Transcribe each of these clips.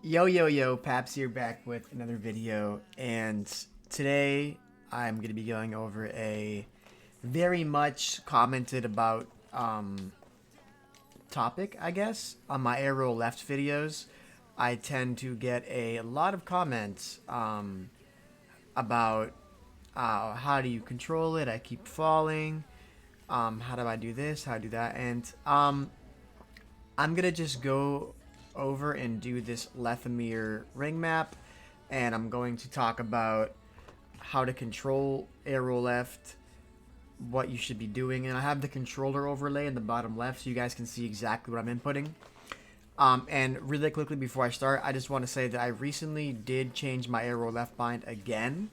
Yo, Paps here back with another video, and today I'm going to be going over a very much commented about topic, I guess, on my arrow left videos. I tend to get a lot of comments about how do you control it, I keep falling, how do I do this, how do I do that, and I'm gonna just go over and do this Lethamyr ring map, and I'm going to talk about how to control arrow left, what you should be doing, and I have the controller overlay in the bottom left so you guys can see exactly what I'm inputting. And really quickly before I start, I just want to say that I recently did change my arrow left bind again,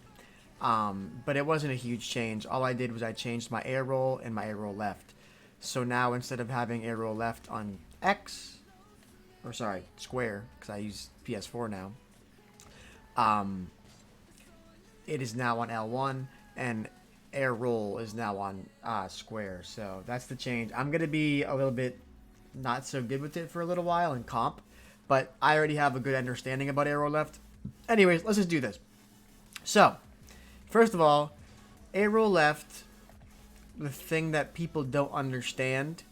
but it wasn't a huge change. All I did was I changed my arrow and my arrow left. So now instead of having arrow left on X, or sorry, square, because I use PS4 now, it is now on L1, and air roll is now on square. So that's the change. I'm going to be a little bit not so good with it for a little while in comp, but I already have a good understanding about arrow left. Anyways, let's just do this. So, first of all, arrow left, the thing that people don't understand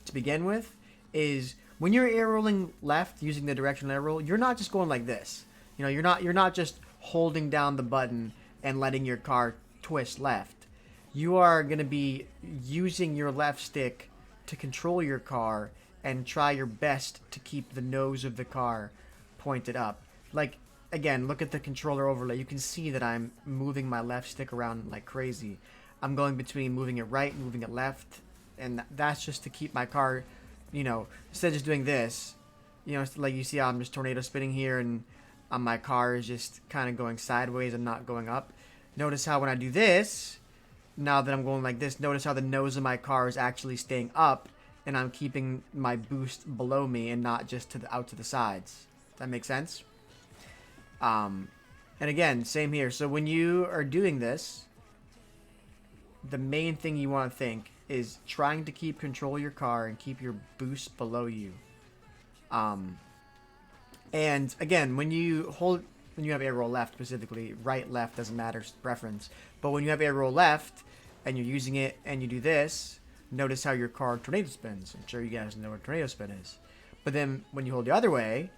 to begin with is when you're arrowing left using the directional arrow, you're not just going like this. You know, you're not just holding down the button and letting your car twist left. You are going to be using your left stick to control your car and try your best to keep the nose of the car pointed up. Like, again, look at the controller overlay. You can see that I'm moving my left stick around like crazy. I'm going between moving it right and moving it left, and that's just to keep my car, you know, instead of just doing this, you know, like you see how I'm just tornado spinning here, and my car is just kind of going sideways and not going up. Notice how when I do this, now that I'm going like this, notice how the nose of my car is actually staying up, and I'm keeping my boost below me and not just out to the sides. Does that make sense? And again, same here. So when you are doing this, the main thing you want to think is trying to keep control of your car and keep your boost below you. And again, when you have arrow left specifically, right, left, doesn't matter, preference. But when you have arrow left and you're using it and you do this, notice how your car tornado spins. I'm sure you guys know what tornado spin is. But then when you hold the other way,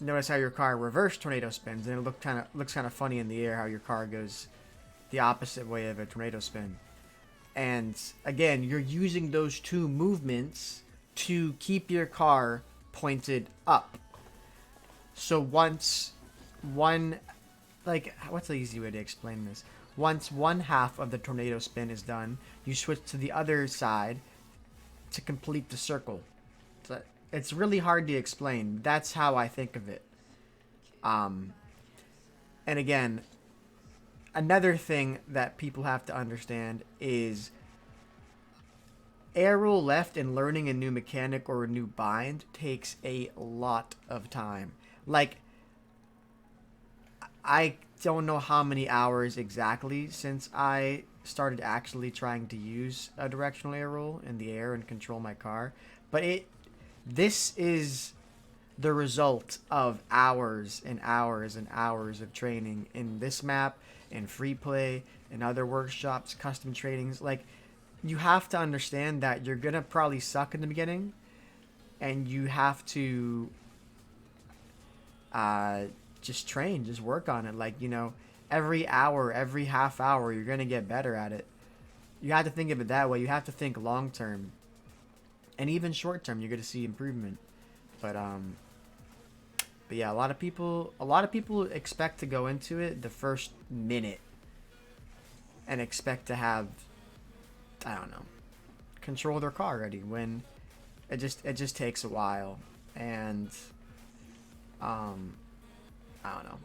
notice how your car reverse tornado spins, and it looks kind of funny in the air how your car goes the opposite way of a tornado spin. And again, you're using those two movements to keep your car pointed up. So once one, like, what's the easy way to explain this? Once one half of the tornado spin is done, you switch to the other side to complete the circle. So it's really hard to explain. That's how I think of it. And again, another thing that people have to understand is arrow left and learning a new mechanic or a new bind takes a lot of time. Like, I don't know how many hours exactly since I started actually trying to use a directional arrow in the air and control my car, but this is the result of hours and hours and hours of training in this map, in free play, in other workshops, custom trainings. Like, you have to understand that you're gonna probably suck in the beginning, and you have to just train, just work on it. Like, you know, every hour, every half hour, you're gonna get better at it. You have to think of it that way. You have to think long term, and even short term, you're gonna see improvement. But yeah, a lot of people expect to go into it the first minute and expect to have, I don't know, control their car already, when it just takes a while. And I don't know,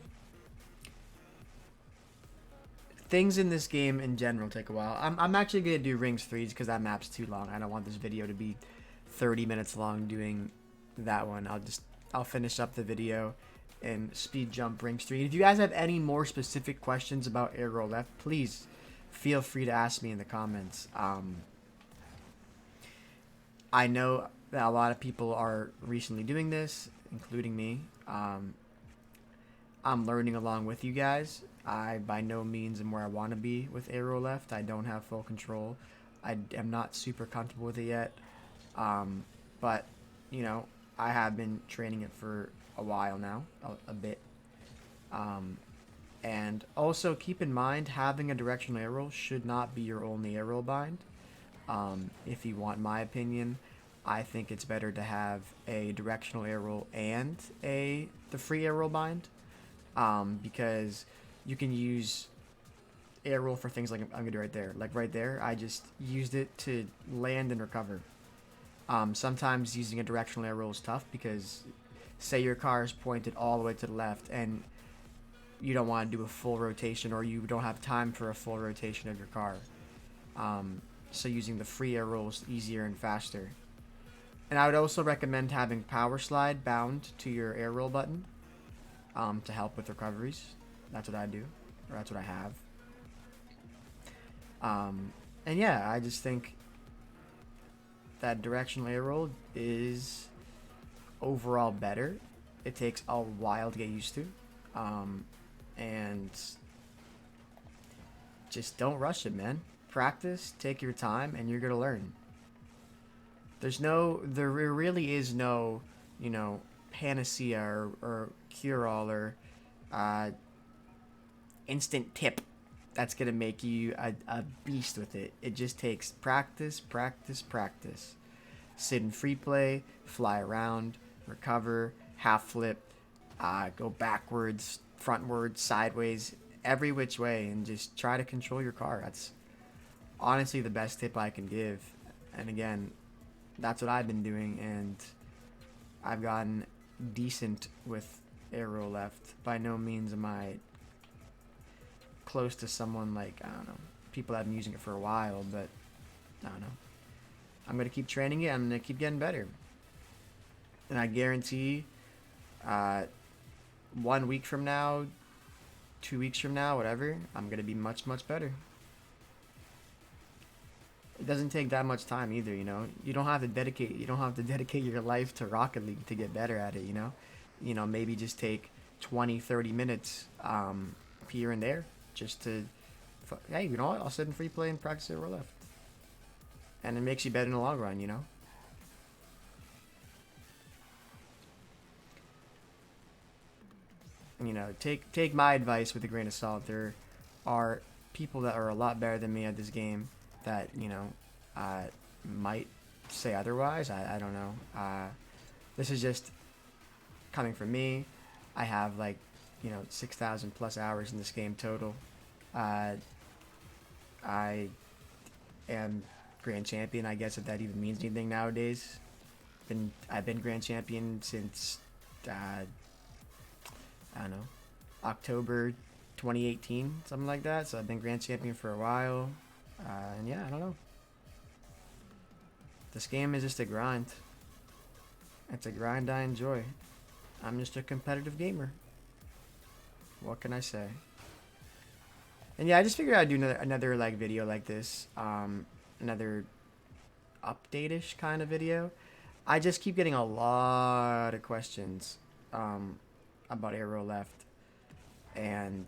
things in this game in general take a while. I'm actually gonna do rings 3s because that map's too long. I don't want this video to be 30 minutes long doing that one. I'll finish up the video and speed jump rings 3. If you guys have any more specific questions about arrow left, please feel free to ask me in the comments. I know that a lot of people are recently doing this. including me. I'm learning along with you guys. I by no means am where I want to be with arrow left. I don't have full control. I am not super comfortable with it yet. Um, but you know, I have been training it for a while now, a bit. Um, and also keep in mind, having a directional arrow should not be your only arrow bind. If you want my opinion, I think it's better to have a directional arrow and the free arrow bind, because you can use arrow for things like I'm gonna do right there. Like right there, I just used it to land and recover. Sometimes using a directional arrow is tough because, say your car is pointed all the way to the left and you don't want to do a full rotation, or you don't have time for a full rotation of your car. So using the free arrow is easier and faster. And I would also recommend having power slide bound to your air roll button, to help with recoveries. That's what I do, or that's what I have. And yeah, I just think that directional air roll is overall better. It takes a while to get used to, and just don't rush it, man. Practice, take your time, and you're gonna learn. There really is no, panacea or cure all or uh, instant tip that's gonna make you a beast with it. It just takes practice, practice, practice. Sit in free play, fly around, recover, half flip, go backwards, frontwards, sideways, every which way, and just try to control your car. That's honestly the best tip I can give. And again, that's what I've been doing, and I've gotten decent with arrow left. By no means am I close to someone like, I don't know, people that have been using it for a while, but I don't know. I'm going to keep training it. I'm going to keep getting better. And I guarantee 1 week from now, 2 weeks from now, whatever, I'm going to be much, much better. It doesn't take that much time either, you know. You don't have to dedicate your life to Rocket League to get better at it, you know. Maybe just take 20, 30 minutes here and there just to, hey, you know what? I'll sit in free play and practice it real left. And it makes you better in the long run, you know. Take my advice with a grain of salt. There are people that are a lot better than me at this game that, might say otherwise. I don't know. This is just coming from me. I have 6,000 plus hours in this game total. I am grand champion, I guess, if that even means anything nowadays. I've been grand champion since I don't know, October 2018, something like that. So I've been grand champion for a while, and yeah, I don't know. This game is just a grind. It's a grind I enjoy. I'm just a competitive gamer. What can I say? And yeah, I just figured I'd do another video like this, another update-ish kind of video. I just keep getting a lot of questions about Arrow Left, and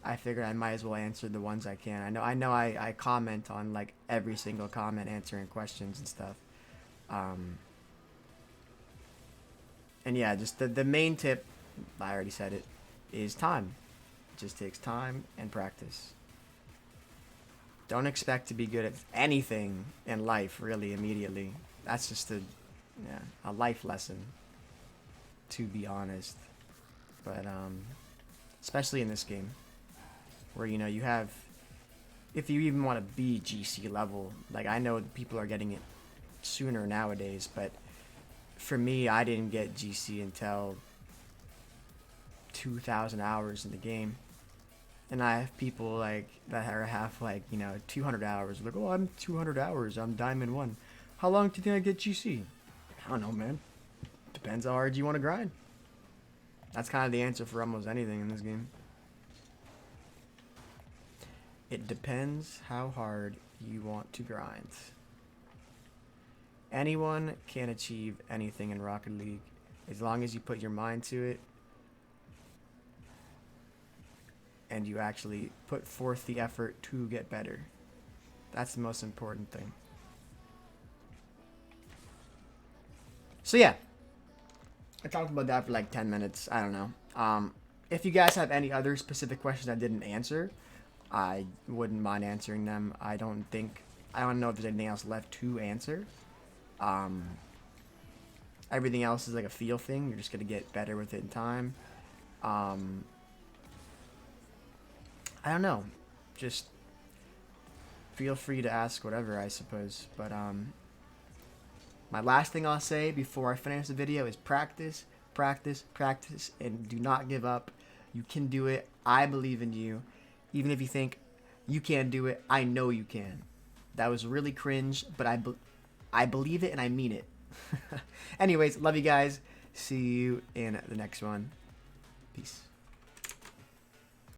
I figured I might as well answer the ones I can. I know I comment on every single comment answering questions and stuff. And yeah, just the main tip, I already said it, is time. It just takes time and practice. Don't expect to be good at anything in life really immediately. That's just a life lesson, to be honest. But especially in this game, where you have, if you even want to be GC level, I know people are getting it sooner nowadays, but for me, I didn't get GC until 2,000 hours in the game. And I have people that have 200 hours. Like, oh, I'm 200 hours. I'm Diamond 1. How long do you think I get GC? I don't know, man. Depends how hard you want to grind. That's kind of the answer for almost anything in this game. It depends how hard you want to grind. Anyone can achieve anything in Rocket League. As long as you put your mind to it and you actually put forth the effort to get better. That's the most important thing. So yeah, I talked about that for like 10 minutes. I don't know. If you guys have any other specific questions I didn't answer, I wouldn't mind answering them. I don't know if there's anything else left to answer. Everything else is like a feel thing. You're just going to get better with it in time. I don't know. Just feel free to ask whatever, I suppose. But my last thing I'll say before I finish the video is practice, practice, practice, and do not give up. You can do it. I believe in you. Even if you think you can't do it, I know you can. That was really cringe, but I believe it and I mean it. Anyways, love you guys. See you in the next one. Peace.